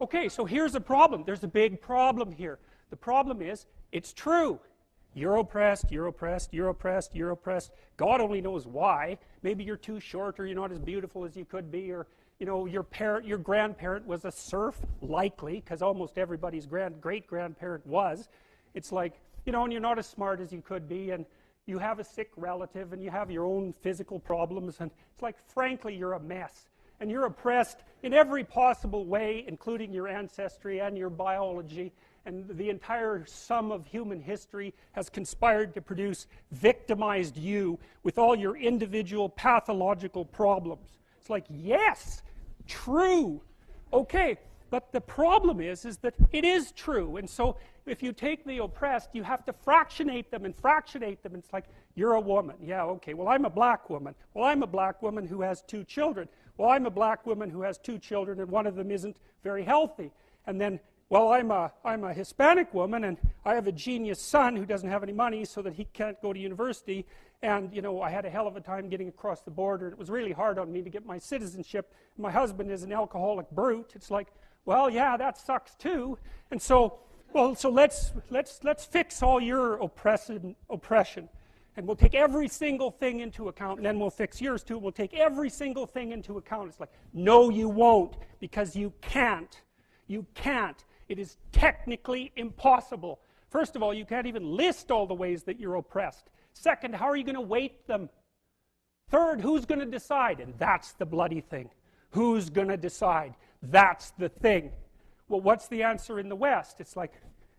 Okay, so here's the problem. There's a big problem here. The problem is, it's true. You're oppressed, you're oppressed, you're oppressed, you're oppressed. God only knows why. Maybe you're too short, or you're not as beautiful as you could be, or your grandparent was a serf, likely, because almost everybody's great-grandparent was. It's like, and you're not as smart as you could be, and you have a sick relative, and you have your own physical problems, and it's like, frankly, you're a mess. And you're oppressed in every possible way, including your ancestry and your biology, and the entire sum of human history has conspired to produce victimized you with all your individual pathological problems. It's like, yes, true. Okay, but the problem is that it is true. And so if you take the oppressed, you have to fractionate them and fractionate them. It's like, you're a woman. Yeah, okay, well, I'm a black woman. Well, I'm a black woman who has 2 children. Well, I'm a black woman who has 2 children, and one of them isn't very healthy. And then, well, I'm a Hispanic woman, and I have a genius son who doesn't have any money so that he can't go to university. And, I had a hell of a time getting across the border. It was really hard on me to get my citizenship. My husband is an alcoholic brute. It's like, well, yeah, that sucks too. And so, let's fix all your oppression. And we'll take every single thing into account, and then we'll fix yours too. We'll take every single thing into account. It's like, no, you won't, because you can't. You can't. It is technically impossible. First of all, you can't even list all the ways that you're oppressed. Second, how are you going to weight them? Third, who's going to decide? And that's the bloody thing. Who's going to decide? That's the thing. Well, what's the answer in the West? It's like,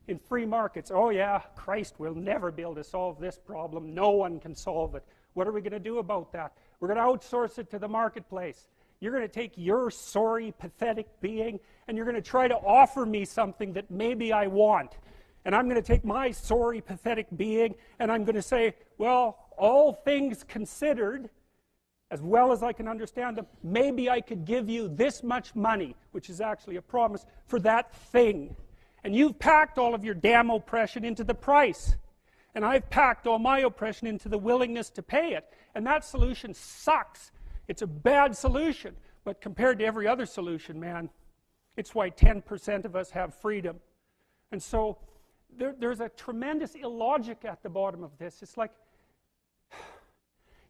in free markets, oh yeah, Christ will never be able to solve this problem. No one can solve it. What are we going to do about that? We're going to outsource it to the marketplace. You're going to take your sorry, pathetic being, and you're going to try to offer me something that maybe I want. And I'm going to take my sorry, pathetic being, and I'm going to say, well, all things considered, as well as I can understand them, maybe I could give you this much money, which is actually a promise, for that thing. And you've packed all of your damn oppression into the price. And I've packed all my oppression into the willingness to pay it. And that solution sucks. It's a bad solution. But compared to every other solution, man, it's why 10% of us have freedom. And so there's a tremendous illogic at the bottom of this. It's like,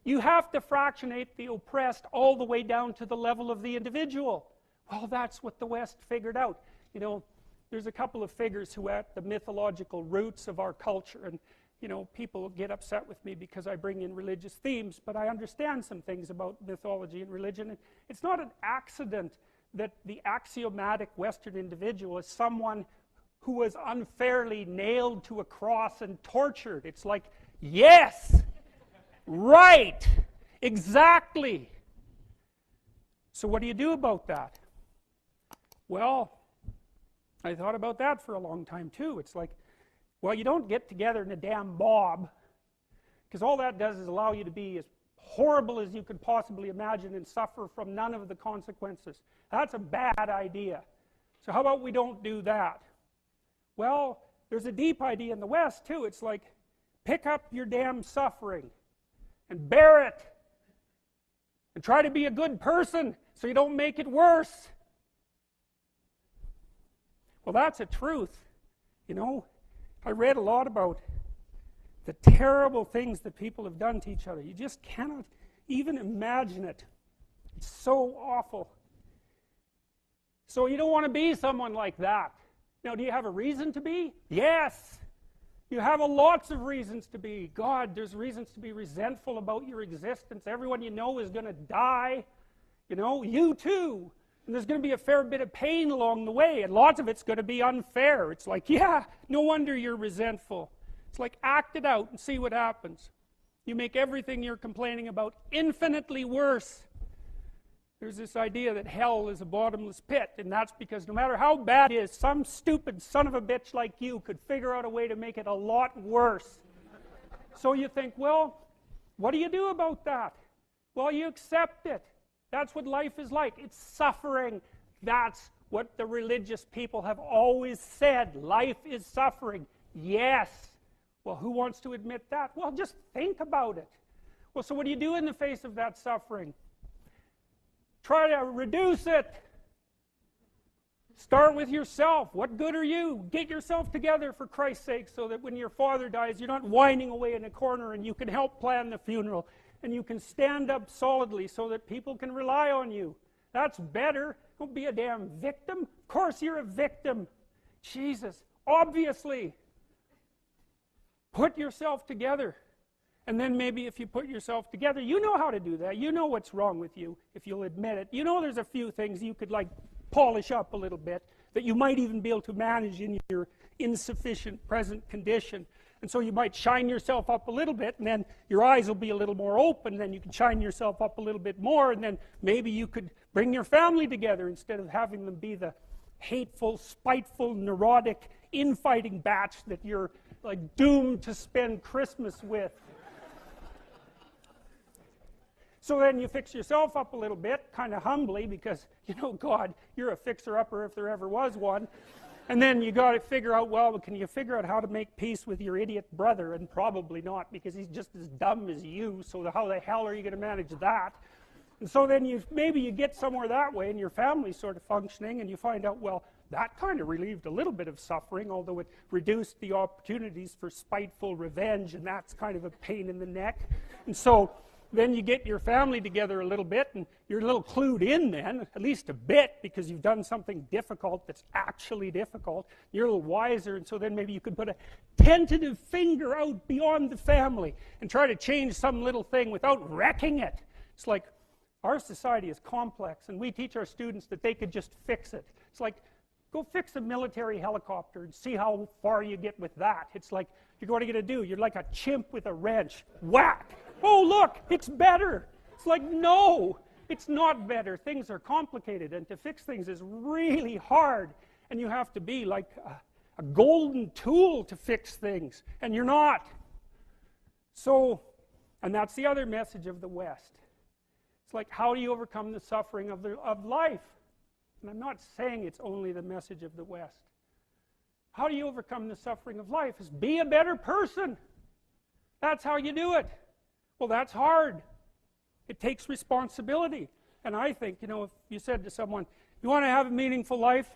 you have to fractionate the oppressed all the way down to the level of the individual. Well, that's what the West figured out. There's a couple of figures who are at the mythological roots of our culture, and people get upset with me because I bring in religious themes, but I understand some things about mythology and religion. And it's not an accident that the axiomatic Western individual is someone who was unfairly nailed to a cross and tortured. It's like, yes, right, exactly. So what do you do about that? Well, I thought about that for a long time too. It's like, well, you don't get together in a damn mob, because all that does is allow you to be as horrible as you could possibly imagine and suffer from none of the consequences. That's a bad idea. So how about we don't do that? Well, there's a deep idea in the West too. It's like, pick up your damn suffering and bear it and try to be a good person so you don't make it worse. Well, that's a truth. I read a lot about the terrible things that people have done to each other. You just cannot even imagine it. It's so awful. So you don't want to be someone like that. Now, do you have a reason to be? Yes. You have lots of reasons to be. God, there's reasons to be resentful about your existence. Everyone you know is going to die. You too. And there's going to be a fair bit of pain along the way, and lots of it's going to be unfair. It's like, yeah, no wonder you're resentful. It's like, act it out and see what happens. You make everything you're complaining about infinitely worse. There's this idea that hell is a bottomless pit, and that's because no matter how bad it is, some stupid son of a bitch like you could figure out a way to make it a lot worse. So you think, well, what do you do about that? Well, you accept it. That's what life is like. It's suffering. That's what the religious people have always said. Life is suffering. Yes. Well, who wants to admit that? Well, just think about it. Well, so what do you do in the face of that suffering? Try to reduce it. Start with yourself. What good are you? Get yourself together for Christ's sake, so that when your father dies, you're not whining away in a corner, and you can help plan the funeral, and you can stand up solidly so that people can rely on you. That's better. Don't be a damn victim. Of course you're a victim. Jesus, obviously. Put yourself together. And then maybe if you put yourself together, you know how to do that. You know what's wrong with you, if you'll admit it. You know there's a few things you could like polish up a little bit, that you might even be able to manage in your insufficient present condition. And so you might shine yourself up a little bit, and then your eyes will be a little more open, then you can shine yourself up a little bit more, and then maybe you could bring your family together instead of having them be the hateful, spiteful, neurotic, infighting batch that you're like doomed to spend Christmas with. So then you fix yourself up a little bit, kind of humbly, because, you know, God, you're a fixer-upper if there ever was one. And then you got to figure out, well, can you figure out how to make peace with your idiot brother? And probably not, because he's just as dumb as you, so how the hell are you going to manage that? And so then maybe you get somewhere that way, and your family's sort of functioning, and you find out, well, that kind of relieved a little bit of suffering, although it reduced the opportunities for spiteful revenge, and that's kind of a pain in the neck. And so then you get your family together a little bit, and you're a little clued in then, at least a bit, because you've done something difficult that's actually difficult. You're a little wiser, and so then maybe you could put a tentative finger out beyond the family and try to change some little thing without wrecking it. It's like, our society is complex, and we teach our students that they could just fix it. It's like, go fix a military helicopter and see how far you get with that. It's like, what are you going to do? You're like a chimp with a wrench. Whack! Oh, look, it's better. It's like, no, it's not better. Things are complicated, and to fix things is really hard, and you have to be like a golden tool to fix things, and you're not. So, and that's the other message of the West. It's like, how do you overcome the suffering of life? And I'm not saying it's only the message of the West. How do you overcome the suffering of life? Is be a better person. That's how you do it. Well, that's hard. It takes responsibility. And I think, you know, if you said to someone, you want to have a meaningful life?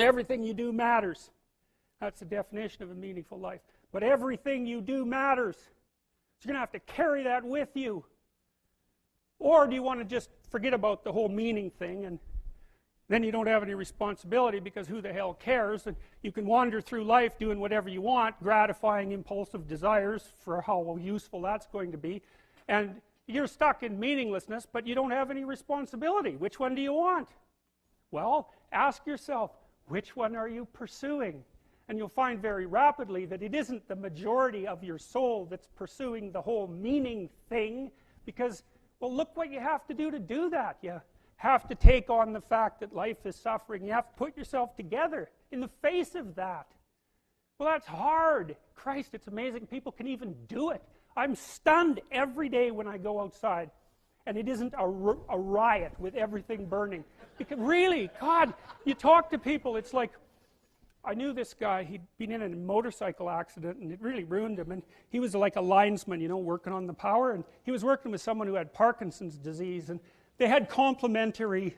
Everything you do matters. That's the definition of a meaningful life. But everything you do matters. So you're going to have to carry that with you. Or do you want to just forget about the whole meaning thing, and then you don't have any responsibility, because who the hell cares? And you can wander through life doing whatever you want, gratifying impulsive desires for how useful that's going to be. And you're stuck in meaninglessness, but you don't have any responsibility. Which one do you want? Well, ask yourself, which one are you pursuing? And you'll find very rapidly that it isn't the majority of your soul that's pursuing the whole meaning thing, because, well, look what you have to do that. You have to take on the fact that life is suffering. You have to put yourself together in the face of that. Well, that's hard. Christ, it's amazing people can even do it. I'm stunned every day when I go outside, and it isn't a riot with everything burning. Because really, God, you talk to people, it's like, I knew this guy, he'd been in a motorcycle accident, and it really ruined him, and he was like a linesman, you know, working on the power, and he was working with someone who had Parkinson's disease, and they had complementary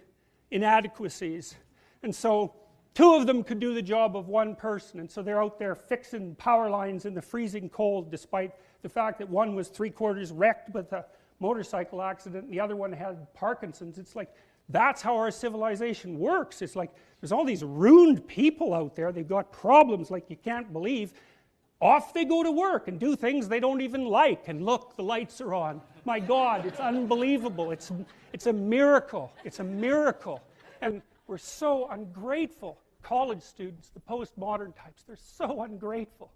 inadequacies, and so two of them could do the job of one person, and so they're out there fixing power lines in the freezing cold, despite the fact that one was 3/4 wrecked with a motorcycle accident and the other one had Parkinson's. It's like, that's how our civilization works. It's like, there's all these ruined people out there, they've got problems like you can't believe. Off they go to work and do things they don't even like, and look, the lights are on. My God, it's unbelievable. It's a miracle. It's a miracle. And we're so ungrateful. College students, the postmodern types, they're so ungrateful.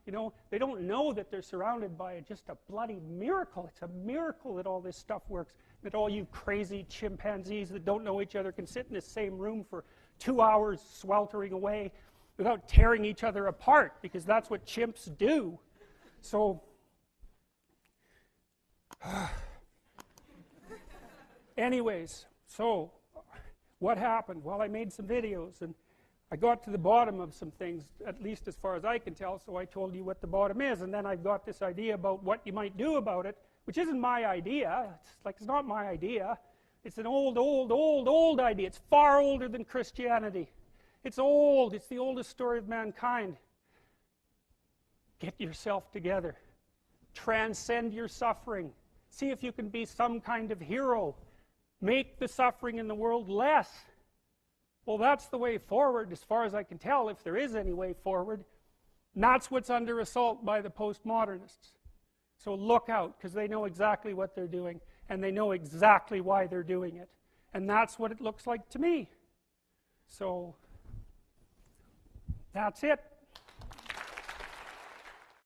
You know, they don't know that they're surrounded by just a bloody miracle. It's a miracle that all this stuff works, that all you crazy chimpanzees that don't know each other can sit in the same room for 2 hours sweltering away without tearing each other apart, because that's what chimps do. So, anyways, so what happened? Well, I made some videos, and I got to the bottom of some things, at least as far as I can tell, so I told you what the bottom is, and then I got this idea about what you might do about it, which isn't my idea. It's like, it's not my idea. It's an old idea. It's far older than Christianity. It's old. It's the oldest story of mankind. Get yourself together. Transcend your suffering. See if you can be some kind of hero. Make the suffering in the world less. Well, that's the way forward, as far as I can tell, if there is any way forward. And that's what's under assault by the postmodernists. So look out, because they know exactly what they're doing, and they know exactly why they're doing it. And that's what it looks like to me. So, that's it.